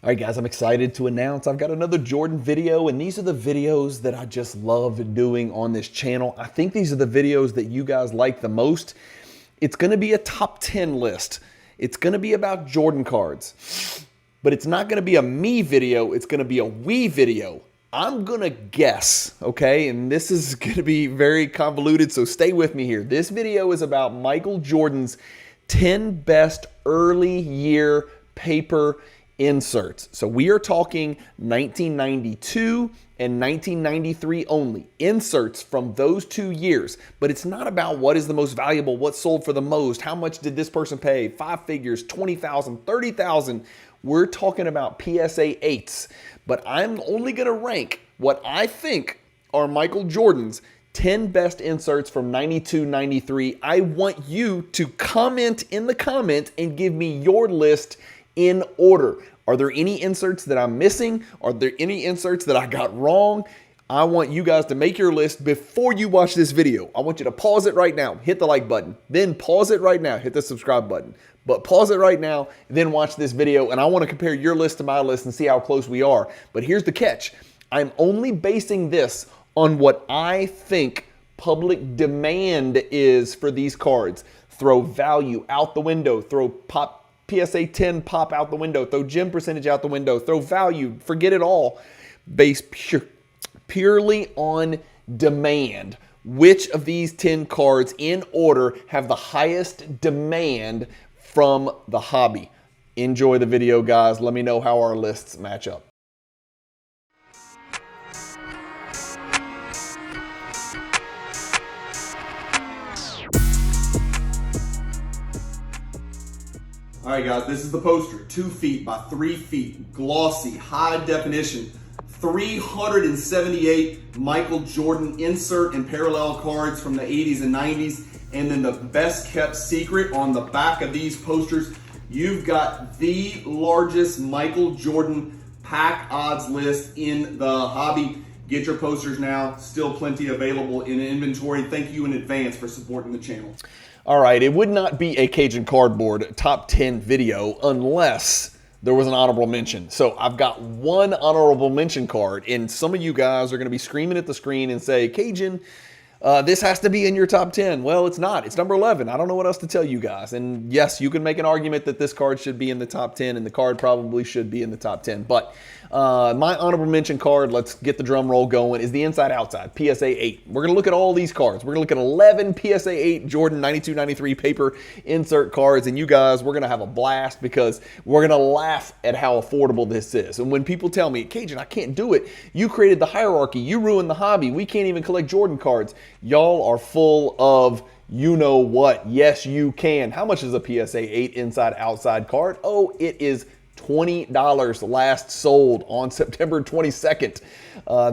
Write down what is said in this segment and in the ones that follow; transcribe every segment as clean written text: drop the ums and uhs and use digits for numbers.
All right, guys, I'm excited to announce I've got another Jordan video, and these are the videos that I just love doing on this channel. I think these are the videos that you guys like the most. It's going to be a top 10 list. It's going to be about Jordan cards, but it's not going to be a me video. It's going to be a we video. I'm going to guess, okay? And this is going to be very convoluted, so stay with me here. This video is about Michael Jordan's 10 best early year paper inserts. So we are talking 1992 and 1993 only. Inserts from those 2 years. But it's not about what is the most valuable, what sold for the most, how much did this person pay, 5 figures, 20,000, 30,000. We're talking about PSA 8s. But I'm only going to rank what I think are Michael Jordan's 10 best inserts from 92, 93. I want you to comment in the comments and give me your list in order. Are there any inserts that I'm missing? Are there any inserts that I got wrong? I want you guys to make your list before you watch this video. I want you to pause it right now, hit the like button, then pause it right now, hit the subscribe button. But pause it right now, then watch this video, and I want to compare your list to my list and see how close we are. But here's the catch. I'm only basing this on what I think public demand is for these cards. Throw value out the window, throw PSA 10 pop out the window, throw gem percentage out the window, throw value, forget it all. Based purely on demand. Which of these 10 cards in order have the highest demand from the hobby? Enjoy the video, guys. Let me know how our lists match up. All right, guys, this is the poster. 2 feet by 3 feet, glossy, high definition, 378 Michael Jordan insert and parallel cards from the 80s and 90s. And then the best kept secret on the back of these posters, you've got the largest Michael Jordan pack odds list in the hobby. Get your posters now. Still plenty available in inventory. Thank you in advance for supporting the channel. All right, it would not be a Cajun Cardboard top 10 video unless there was an honorable mention. So I've got one honorable mention card, and some of you guys are going to be screaming at the screen and say, Cajun, this has to be in your top 10. Well, it's not. It's number 11. I don't know what else to tell you guys. And yes, you can make an argument that this card should be in the top 10, and the card probably should be in the top 10. But my honorable mention card, let's get the drum roll going, is the Inside Outside, PSA 8. We're going to look at all these cards. We're going to look at 11 PSA 8 Jordan 92, 93 paper insert cards. And you guys, we're going to have a blast because we're going to laugh at how affordable this is. And when people tell me, Cajun, I can't do it. You created the hierarchy. You ruined the hobby. We can't even collect Jordan cards. Y'all are full of you know what. Yes, you can. How much is a PSA 8 Inside Outside card? Oh, it is $20. Last sold on September 22nd.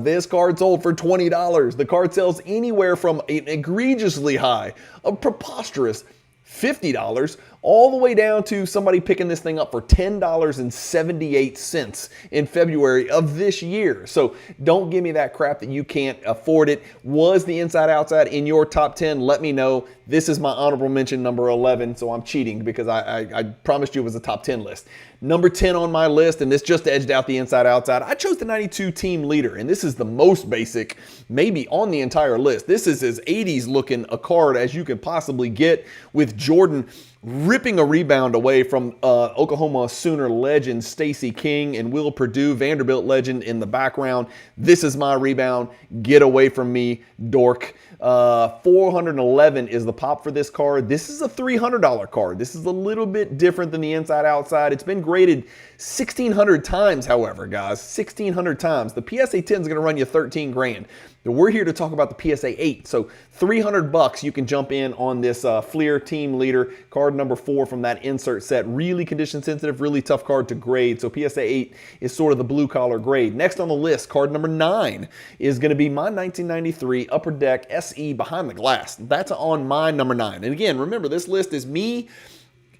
This card sold for $20. The card sells anywhere from an egregiously high, a preposterous $50, all the way down to somebody picking this thing up for $10.78 in February of this year. So don't give me that crap that you can't afford it. Was the Inside Outside in your top 10? Let me know. This is my honorable mention, number 11, so I'm cheating because I promised you it was a top 10 list. Number 10 on my list, and this just edged out the Inside Outside, I chose the 92 Team Leader, and this is the most basic, maybe on the entire list. This is as 80s looking a card as you can possibly get, with Jordan ripping a rebound away from Oklahoma Sooner legend Stacey King and Will Perdue, Vanderbilt legend in the background. This is my rebound. Get away from me, dork. 411 is the pop for this card. This is a $300 card. This is a little bit different than the Inside Outside. It's been graded 1,600 times, however, guys, 1,600 times. The PSA 10 is going to run you 13 grand. But we're here to talk about the PSA 8. So $300 you can jump in on this Fleer Team Leader, card number 4 from that insert set. Really condition sensitive, really tough card to grade. So PSA 8 is sort of the blue collar grade. Next on the list, card number 9 is going to be my 1993 Upper Deck SE Behind the Glass. That's on my number 9. And again, remember, this list is me.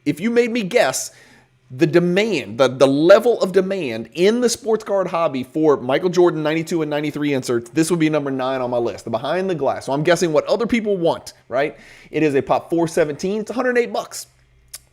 If you made me guess, the demand, the level of demand in the sports card hobby for Michael Jordan 92 and 93 inserts, this would be number 9 on my list, the Behind the Glass. So I'm guessing what other people want, right? It is a pop 417. It's $108.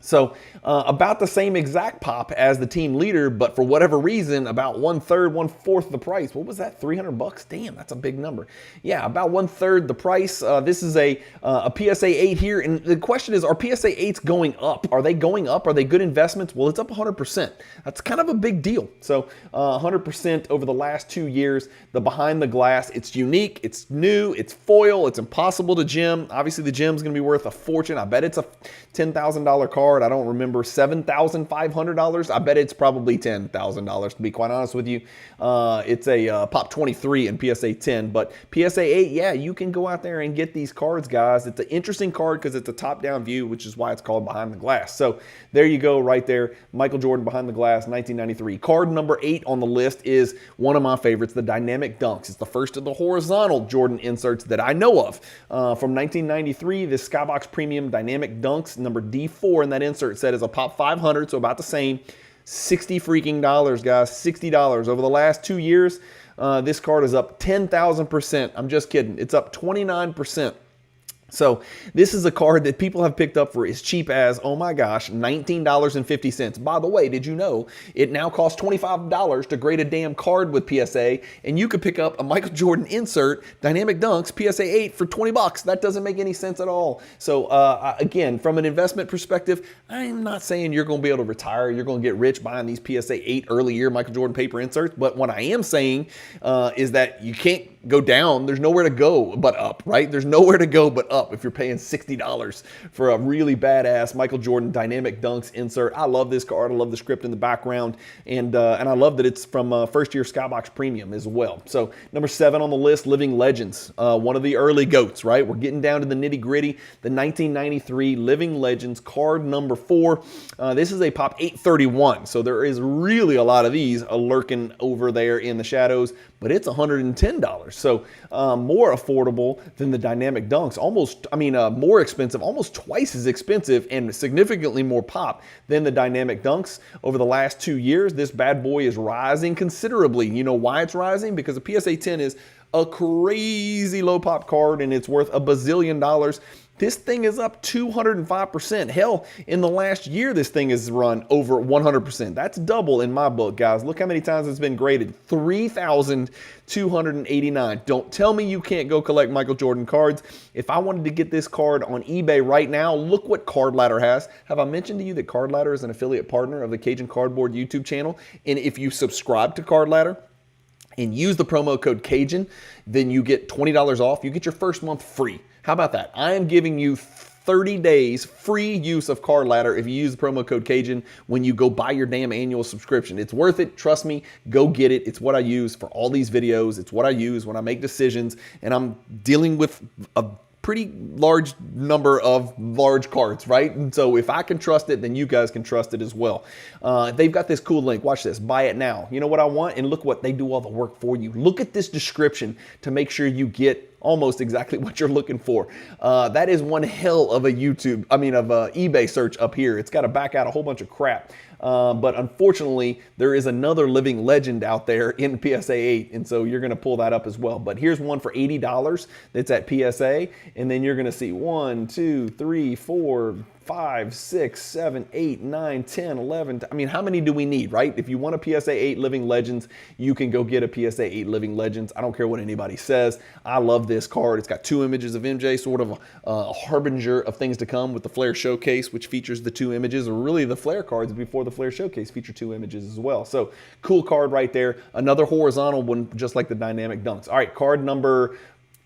So about the same exact pop as the team leader, but for whatever reason, about 1/3, 1/4 the price. What was that? $300? Damn, that's a big number. Yeah, about 1/3 the price. This is a PSA 8 here, and the question is, are PSA 8s going up? Are they going up? Are they good investments? Well, it's up 100%. That's kind of a big deal. So 100% over the last 2 years. The behind the glass, it's unique, it's new, it's foil, it's impossible to gem. Obviously, the gem's going to be worth a fortune. I bet it's a $10,000 card. I don't remember, $7,500. I bet it's probably $10,000 to be quite honest with you. It's a Pop 23 and PSA 10, but PSA 8, yeah, you can go out there and get these cards, guys. It's an interesting card because it's a top-down view, which is why it's called Behind the Glass. So there you go right there. Michael Jordan Behind the Glass, 1993. Card number 8 on the list is one of my favorites, the Dynamic Dunks. It's the first of the horizontal Jordan inserts that I know of. From 1993, this Skybox Premium Dynamic Dunks, number D4 in that insert set is a Pop 500, so about the same. $60 freaking dollars, guys, $60. Over the last 2 years, this card is up 10,000%. I'm just kidding. It's up 29%. So this is a card that people have picked up for as cheap as, oh my gosh, $19.50. By the way, did you know it now costs $25 to grade a damn card with PSA, and you could pick up a Michael Jordan insert, Dynamic Dunks, PSA 8 for 20 bucks. That doesn't make any sense at all. So again, from an investment perspective, I'm not saying you're going to be able to retire, you're going to get rich buying these PSA 8 early year Michael Jordan paper inserts, but what I am saying is that you can't go down. There's nowhere to go but up, right? There's nowhere to go but up if you're paying $60 for a really badass Michael Jordan Dynamic Dunks insert. I love this card. I love the script in the background, and I love that it's from first year Skybox Premium as well. So number 7 on the list, Living Legends, one of the early GOATs, right? We're getting down to the nitty gritty. The 1993 Living Legends card number 4. This is a Pop 831, so there is really a lot of these lurking over there in the shadows, but it's $110. So more affordable than the Dynamic Dunks. More expensive, almost twice as expensive, and significantly more pop than the Dynamic Dunks. Over the last 2 years, this bad boy is rising considerably. You know why it's rising? Because the PSA 10 is a crazy low pop card, and it's worth $1 bazillion. This thing is up 205%. Hell, in the last year, this thing has run over 100%. That's double in my book, guys. Look how many times it's been graded. 3,289. Don't tell me you can't go collect Michael Jordan cards. If I wanted to get this card on eBay right now, look what Card Ladder has. Have I mentioned to you that Card Ladder is an affiliate partner of the Cajun Cardboard YouTube channel? And if you subscribe to Card Ladder and use the promo code Cajun, then you get $20 off. You get your first month free. How about that? I am giving you 30 days free use of Card Ladder if you use the promo code Cajun when you go buy your damn annual subscription. It's worth it. Trust me. Go get it. It's what I use for all these videos. It's what I use when I make decisions, and I'm dealing with a pretty large number of large cards, right? And so if I can trust it, then you guys can trust it as well. They've got this cool link. Watch this. Buy it now. You know what I want? And look what they do all the work for you. Look at this description to make sure you get almost exactly what you're looking for. That is one hell of a eBay search up here. It's got to back out a whole bunch of crap. But unfortunately, there is another living legend out there in PSA 8, and so you're going to pull that up as well. But here's one for $80 that's at PSA, and then you're going to see 1, 2, 3, 4, 5, 6, 7, 8, 9, 10, 11. I mean, how many do we need, right? If you want a PSA 8 Living Legends, you can go get a PSA 8 Living Legends. I don't care what anybody says. I love this card. It's got 2 images of MJ, sort of a harbinger of things to come with the Flair Showcase, which features the 2 images, or really the Flair cards before the Flair Showcase feature 2 images as well. So cool card right there. Another horizontal one, just like the Dynamic Dunks. All right, card number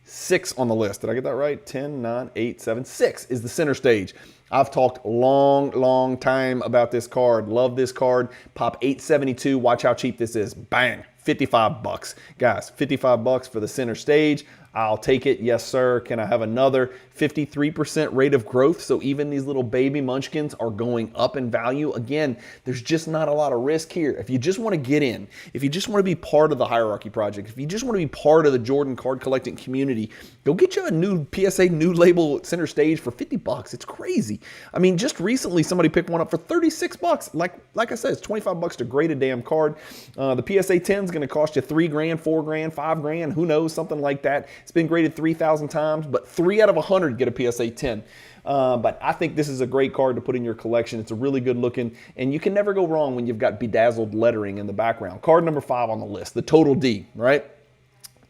6 on the list. Did I get that right? 10, 9, 8, 7, 6 is the Center Stage. I've talked long time about this card. Love this card. Pop 872. Watch how cheap this is. Bang. 55 bucks. Guys, 55 bucks for the Center Stage. I'll take it. Yes, sir. Can I have another 53% rate of growth? So even these little baby munchkins are going up in value. Again, there's just not a lot of risk here. If you just want to get in, if you just want to be part of the Hierarchy Project, if you just want to be part of the Jordan card collecting community, go get you a new PSA new label Center Stage for 50 bucks. It's crazy. I mean, just recently somebody picked one up for 36 bucks. Like I said, it's 25 bucks to grade a damn card. The PSA 10 is going going to cost you $3 grand, $4 grand, $5 grand, who knows, something like that. It's been graded 3,000 times, but 3 out of 100 get a PSA 10. But I think this is a great card to put in your collection. It's a really good looking, and you can never go wrong when you've got bedazzled lettering in the background. Card number 5 on the list, the Total D, right?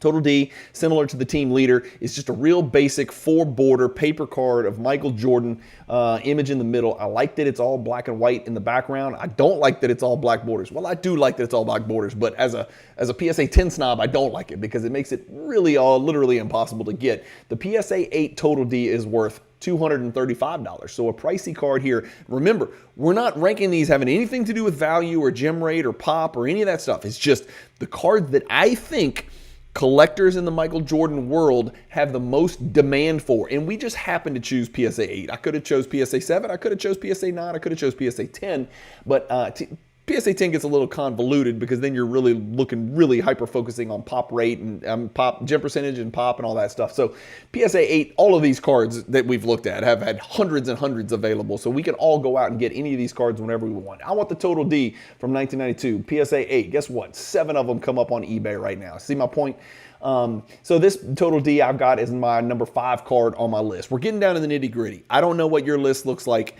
Total D, similar to the team leader, is just a real basic 4-border paper card of Michael Jordan, image in the middle. I like that it's all black and white in the background. I don't like that it's all black borders. Well, I do like that it's all black borders, but as a PSA 10 snob, I don't like it because it makes it really literally impossible to get. The PSA 8 Total D is worth $235. So a pricey card here. Remember, we're not ranking these having anything to do with value or gem rate or pop or any of that stuff. It's just the cards that I think collectors in the Michael Jordan world have the most demand for, and we just happen to choose PSA 8. I could have chose PSA 7, I could have chose PSA 9, I could have chose PSA 10, but PSA 10 gets a little convoluted because then you're really looking hyper-focusing on pop rate and pop gem percentage and pop and all that stuff. So PSA 8, all of these cards that we've looked at have had hundreds and hundreds available, so we can all go out and get any of these cards whenever we want. I want the Total D from 1992, PSA 8. Guess what? 7 of them come up on eBay right now. See my point? So this Total D I've got is my number 5 card on my list. We're getting down to the nitty gritty. I don't know what your list looks like.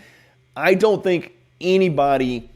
I don't think anybody...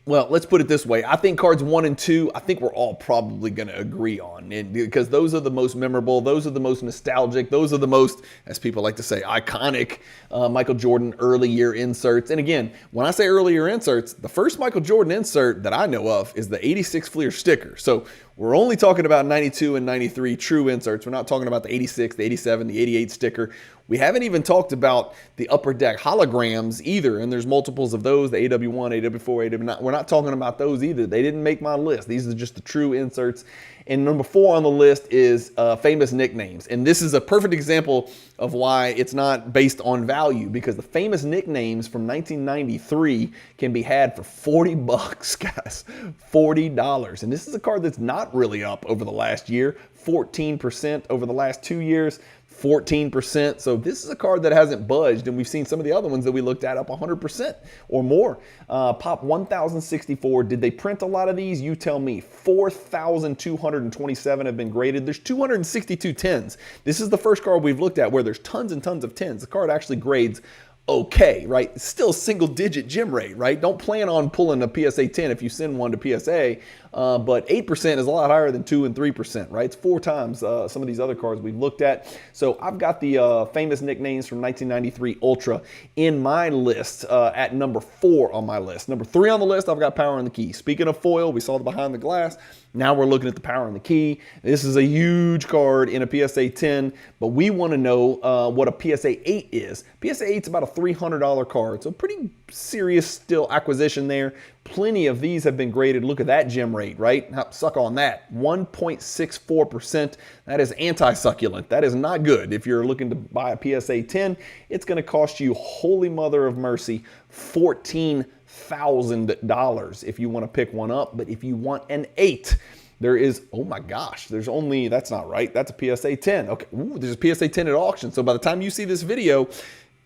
Well, let's put it this way. I think cards 1 and 2, I think we're all probably going to agree on, because those are the most memorable, those are the most nostalgic, those are the most, as people like to say, iconic Michael Jordan early year inserts. And again, when I say early year inserts, the first Michael Jordan insert that I know of is the 86 Fleer sticker. So we're only talking about 92 and 93 true inserts. We're not talking about the 86, the 87, the 88 sticker. We haven't even talked about the Upper Deck holograms either, and there's multiples of those, the AW1, AW4, AW9. We're not talking about those either. They didn't make my list. These are just the true inserts. And number 4 on the list is famous nicknames. And this is a perfect example of why it's not based on value, because the famous nicknames from 1993 can be had for 40 bucks, guys, $40. And this is a card that's not really up over the last year, 14% over the last 2 years. 14%. So this is a card that hasn't budged, and we've seen some of the other ones that we looked at up 100% or more. Pop 1064. Did they print a lot of these? You tell me. 4,227 have been graded. There's 262 10s. This is the first card we've looked at where there's tons and tons of 10s. The card actually grades okay, right? It's still single-digit gem rate, right? Don't plan on pulling a PSA 10 if you send one to PSA, but 8% is a lot higher than 2 and 3%, right? It's 4 times some of these other cards we've looked at. So I've got the famous nicknames from 1993 Ultra in my list at number 4 on my list. Number 3 on the list, I've got Power and the Key. Speaking of foil, we saw the behind the glass. Now we're looking at the Power and the Key. This is a huge card in a PSA 10, but we want to know what a PSA 8 is. PSA 8 is about a $300 card, so pretty serious still acquisition there. Plenty of these have been graded. Look at that gem rate, right? Suck on that. 1.64%. That is anti-succulent. That is not good. If you're looking to buy a PSA 10, it's going to cost you, holy mother of mercy, $14,000 if you want to pick one up. But if you want an 8, there is, oh my gosh, there's only, that's not right. That's a PSA 10. Okay, ooh, there's a PSA 10 at auction. So by the time you see this video,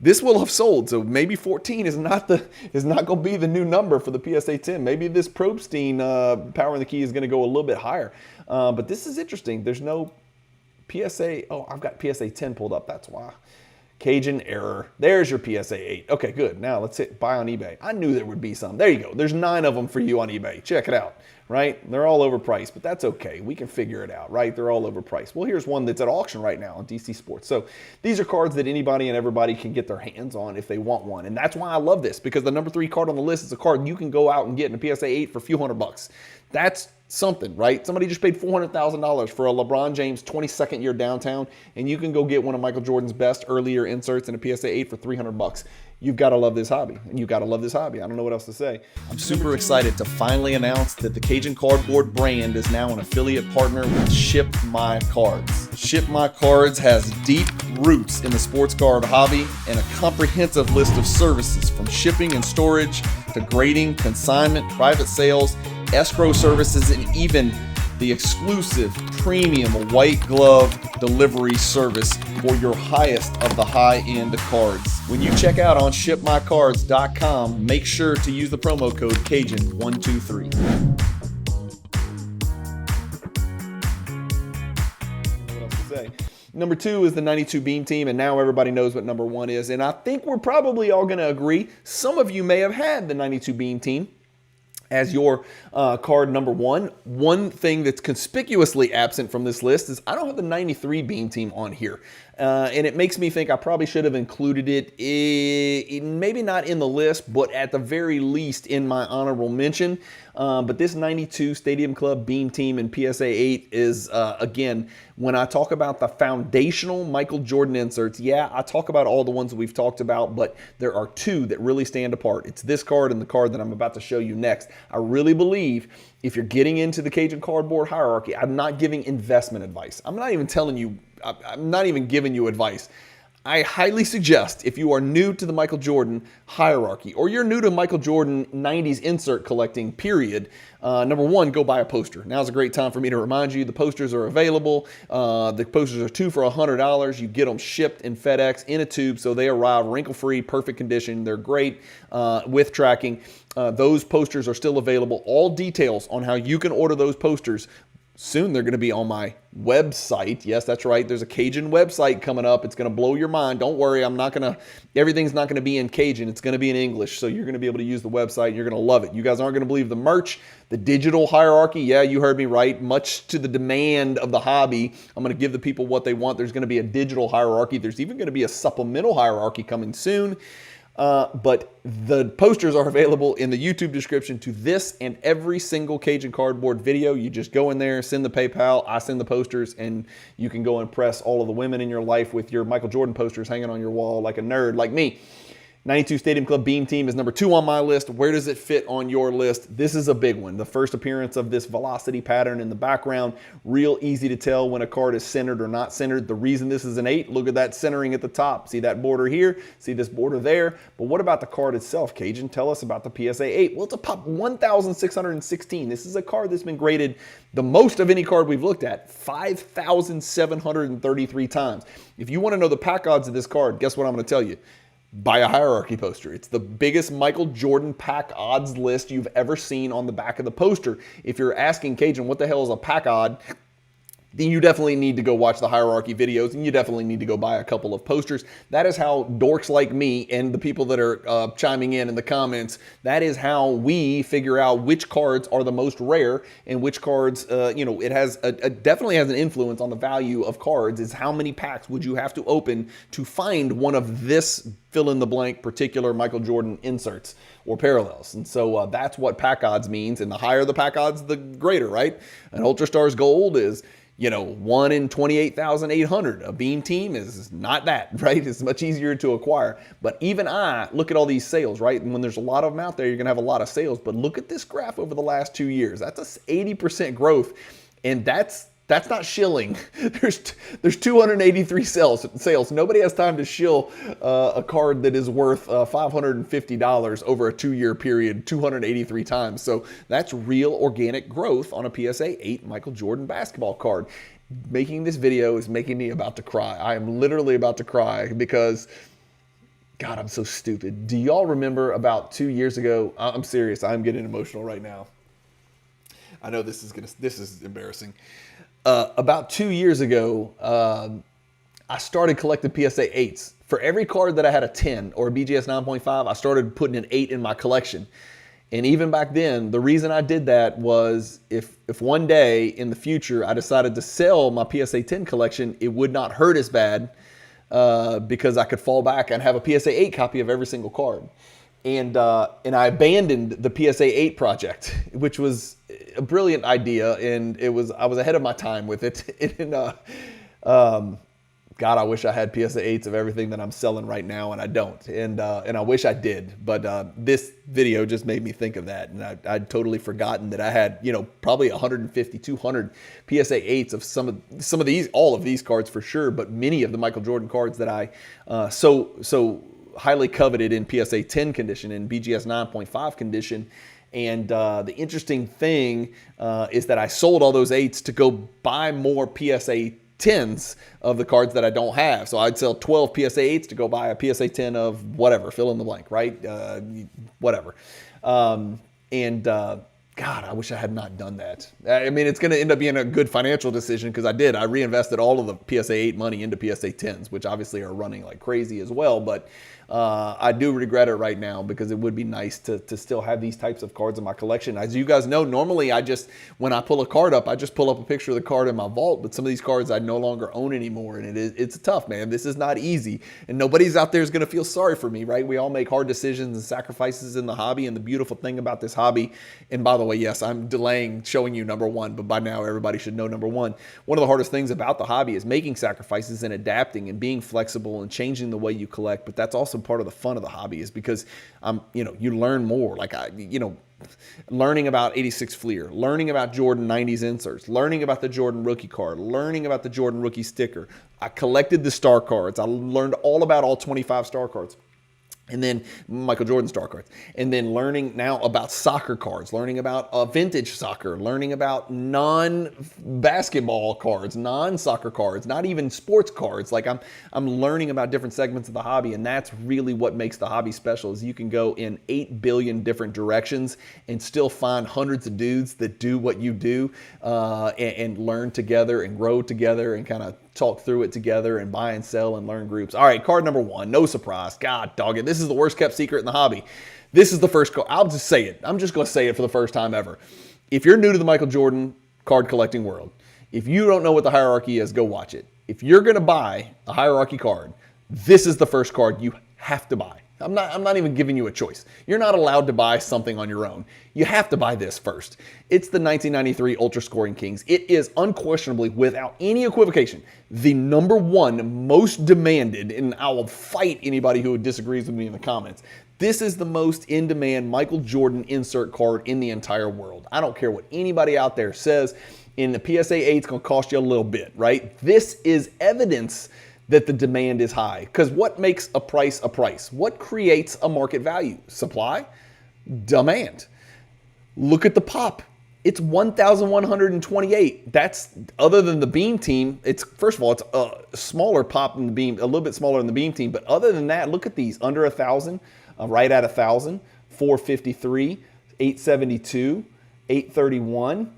this will have sold. So maybe 14 is not going to be the new number for the PSA 10. Maybe this Probstein Power and the Key is going to go a little bit higher. But this is interesting. There's no PSA. Oh, I've got PSA 10 pulled up. That's why. Cajun error. There's your PSA 8. Okay, good. Now let's hit buy on eBay. I knew there would be some. There you go. There's 9 of them for you on eBay. Check it out, right? They're all overpriced, but that's okay. We can figure it out, right? They're all overpriced. Well, here's one that's at auction right now on DC Sports. So these are cards that anybody and everybody can get their hands on if they want one. And that's why I love this, because the number 3 card on the list is a card you can go out and get in a PSA 8 for a few $100. That's something, right? Somebody just paid $400,000 for a LeBron James 22nd year downtown, and you can go get one of Michael Jordan's best earlier inserts in a PSA 8 for $300. You've got to love this hobby, and you've got to love this hobby. I don't know what else to say. I'm super excited to finally announce that the Cajun Cardboard brand is now an affiliate partner with Ship My Cards. Ship My Cards has deep roots in the sports card hobby and a comprehensive list of services from shipping and storage to grading, consignment, private sales, escrow services, and even the exclusive premium white glove delivery service for your highest of the high-end cards. When you check out on shipmycards.com, make sure to use the promo code Cajun123. say. Number 2 is the 92 Beam Team, and now everybody knows what number 1 is. And I think we're probably all going to agree. Some of you may have had the 92 Beam Team as your card number 1. One thing that's conspicuously absent from this list is I don't have the 93 Beam Team on here. And it makes me think I probably should have included it, maybe not in the list, but at the very least in my honorable mention. But this 92 Stadium Club Beam Team in PSA 8 is, again, when I talk about the foundational Michael Jordan inserts, yeah, I talk about all the ones that we've talked about, but there are 2 that really stand apart. It's this card and the card that I'm about to show you next. I really believe if you're getting into the Cajun Cardboard hierarchy, I'm not giving investment advice. I'm not even telling you, I'm not even giving you advice. I highly suggest if you are new to the Michael Jordan hierarchy or you're new to Michael Jordan 90s insert collecting, period, number 1, go buy a poster. Now's a great time for me to remind you the posters are available. The posters are 2 for $100. You get them shipped in FedEx in a tube, so they arrive wrinkle-free, perfect condition. They're great with tracking. Those posters are still available. All details on how you can order those posters, soon they're going to be on my website. Yes, that's right. There's a Cajun website coming up. It's going to blow your mind. Don't worry. Everything's not going to be in Cajun. It's going to be in English. So you're going to be able to use the website. You're going to love it. You guys aren't going to believe the merch, the digital hierarchy. Yeah, you heard me right. Much to the demand of the hobby, I'm going to give the people what they want. There's going to be a digital hierarchy. There's even going to be a supplemental hierarchy coming soon. But the posters are available in the YouTube description to this and every single Cajun Cardboard video. You just go in there, send the PayPal, I send the posters, and you can go impress all of the women in your life with your Michael Jordan posters hanging on your wall like a nerd like me. 92 Stadium Club Beam Team is number 2 on my list. Where does it fit on your list? This is a big one. The first appearance of this velocity pattern in the background. Real easy to tell when a card is centered or not centered. The reason this is an 8, look at that centering at the top. See that border here? See this border there? But what about the card itself, Cajun? Tell us about the PSA 8. Well, it's a pop 1,616. This is a card that's been graded the most of any card we've looked at, 5,733 times. If you want to know the pack odds of this card, guess what I'm going to tell you? Buy a hierarchy poster. It's the biggest Michael Jordan pack odds list you've ever seen on the back of the poster. If you're asking Cajun, what the hell is a pack odd? Then you definitely need to go watch the hierarchy videos, and you definitely need to go buy a couple of posters. That is how dorks like me and the people that are chiming in the comments, that is how we figure out which cards are the most rare and which cards, it has definitely has an influence on the value of cards, is how many packs would you have to open to find one of this fill-in-the-blank particular Michael Jordan inserts or parallels. And so that's what pack odds means, and the higher the pack odds, the greater, right? An Ultra Stars Gold is 1 in 28,800. A Beam Team is not that, right? It's much easier to acquire. But even look at all these sales, right? And when there's a lot of them out there, you're going to have a lot of sales. But look at this graph over the last 2 years. That's a 80% growth. And that's not shilling. There's 283 sales. Nobody has time to shill a card that is worth $550 over a 2-year period 283 times. So that's real organic growth on a PSA 8 Michael Jordan basketball card. Making this video is making me about to cry. I am literally about to cry because, God, I'm so stupid. Do y'all remember about 2 years ago? I'm serious. I'm getting emotional right now. I know this is embarrassing. About 2 years ago, I started collecting PSA 8s. For every card that I had a 10 or a BGS 9.5, I started putting an 8 in my collection. And even back then, the reason I did that was if one day in the future I decided to sell my PSA 10 collection, it would not hurt as bad because I could fall back and have a PSA 8 copy of every single card. And I abandoned the PSA 8 project, which was a brilliant idea, and I was ahead of my time with it. And God, I wish I had PSA 8s of everything that I'm selling right now, and I don't. And I wish I did. But this video just made me think of that, and I'd totally forgotten that I had probably 150, 200 PSA 8s of some of these, all of these cards for sure, but many of the Michael Jordan cards that I so highly coveted in PSA 10 condition and BGS 9.5 condition. And the interesting thing is that I sold all those 8s to go buy more PSA 10s of the cards that I don't have. So I'd sell 12 PSA 8s to go buy a PSA 10 of whatever, fill in the blank, right? Whatever. God, I wish I had not done that. I mean, it's going to end up being a good financial decision because I did. I reinvested all of the PSA 8 money into PSA 10s, which obviously are running like crazy as well. But I do regret it right now because it would be nice to still have these types of cards in my collection. As you guys know, normally when I pull a card up, I just pull up a picture of the card in my vault. But some of these cards I no longer own anymore. And it's tough, man. This is not easy. And nobody's out there is going to feel sorry for me, right? We all make hard decisions and sacrifices in the hobby. And the beautiful thing about this hobby, and by the way, yes, I'm delaying showing you number one, but by now everybody should know number one. One of the hardest things about the hobby is making sacrifices and adapting and being flexible and changing the way you collect. But that's also part of the fun of the hobby is because, you learn more. Like, learning about 86 Fleer, learning about Jordan 90s inserts, learning about the Jordan rookie card, learning about the Jordan rookie sticker. I collected the star cards. I learned all about all 25 star cards. And then Michael Jordan star cards. And then learning now about soccer cards, learning about vintage soccer, learning about non-basketball cards, non-soccer cards, not even sports cards. Like I'm learning about different segments of the hobby. And that's really what makes the hobby special is you can go in 8 billion different directions and still find hundreds of dudes that do what you do and learn together and grow together and kind of talk through it together and buy and sell and learn groups. All right, card number one, no surprise. God dog it. This is the worst kept secret in the hobby. This is the first card. I'll just say it. I'm just going to say it for the first time ever. If you're new to the Michael Jordan card collecting world, if you don't know what the hierarchy is, go watch it. If you're going to buy a hierarchy card, this is the first card you have to buy. I'm not even giving you a choice. You're not allowed to buy something on your own. You have to buy this first. It's the 1993 Ultra Scoring Kings. It is unquestionably, without any equivocation, the number one most demanded, and I will fight anybody who disagrees with me in the comments. This is the most in-demand Michael Jordan insert card in the entire world. I don't care what anybody out there says. In the PSA 8, it's going to cost you a little bit, right? This is evidence that the demand is high. Because what makes a price a price? What creates a market value? Supply? Demand. Look at the pop. It's 1,128. That's, other than the beam team, it's, first of all, it's a smaller pop than the beam, a little bit smaller than the beam team. But other than that, look at these. Under 1,000, right at 1,000, 453, 872, 831,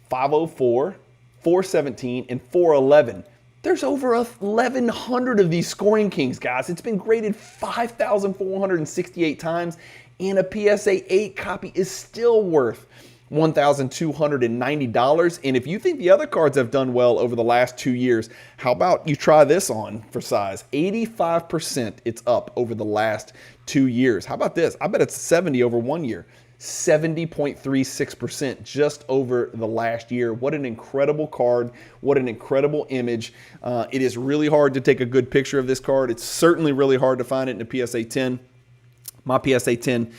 504, 417, and 411. There's over 1,100 of these scoring kings, guys. It's been graded 5,468 times, and a PSA 8 copy is still worth $1,290. And if you think the other cards have done well over the last 2 years, how about you try this on for size? 85% it's up over the last 2 years. How about this? I bet it's 70 over 1 year. 70.36% just over the last year. What an incredible card. What an incredible image. It is really hard to take a good picture of this card. It's certainly really hard to find it in a PSA 10. My PSA 10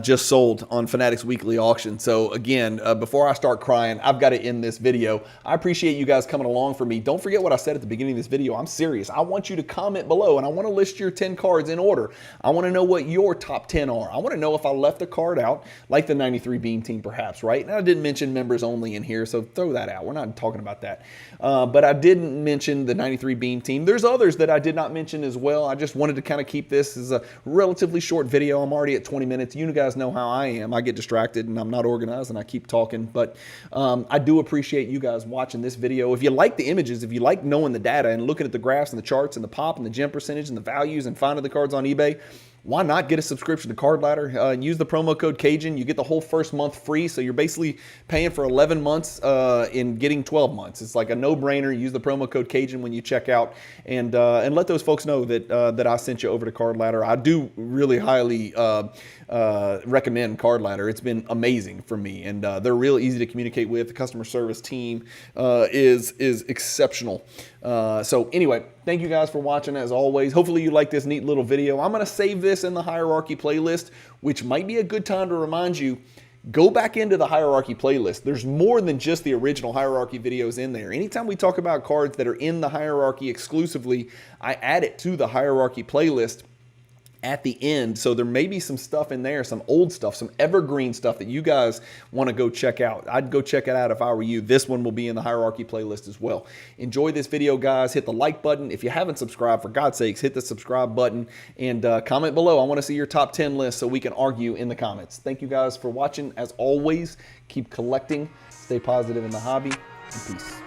just sold on Fanatics Weekly Auction. So again, before I start crying, I've got to end this video. I appreciate you guys coming along for me. Don't forget what I said at the beginning of this video. I'm serious. I want you to comment below, and I want to list your 10 cards in order. I want to know what your top 10 are. I want to know if I left a card out, like the 93 Beam Team perhaps, right? And I didn't mention members only in here, so throw that out. We're not talking about that. But I didn't mention the 93 Beam Team. There's others that I did not mention as well. I just wanted to kind of keep this as a relatively short video. I'm already at 20 minutes. You guys know how I am. I get distracted and I'm not organized and I keep talking. But I do appreciate you guys watching this video. If you like the images, if you like knowing the data and looking at the graphs and the charts and the pop and the gem percentage and the values and finding the cards on eBay, why not get a subscription to Card Ladder and use the promo code Cajun? You get the whole first month free, so you're basically paying for 11 months in getting 12 months. It's like a no-brainer. Use the promo code Cajun when you check out, and let those folks know that that I sent you over to Card Ladder. I do really highly recommend Card Ladder. It's been amazing for me, and they're real easy to communicate with. The customer service team is exceptional. So anyway, thank you guys for watching as always. Hopefully you like this neat little video. I'm going to save this in the hierarchy playlist, which might be a good time to remind you, go back into the hierarchy playlist. There's more than just the original hierarchy videos in there. Anytime we talk about cards that are in the hierarchy exclusively, I add it to the hierarchy playlist. at the end. So there may be some stuff in there, some old stuff, some evergreen stuff that you guys want to go check out. I'd go check it out if I were you. This one will be in the hierarchy playlist as well. Enjoy this video, guys. Hit the like button. If you haven't subscribed, for God's sakes, hit the subscribe button and comment below. I want to see your top 10 list so we can argue in the comments. Thank you guys for watching. As always, keep collecting, stay positive in the hobby, and peace.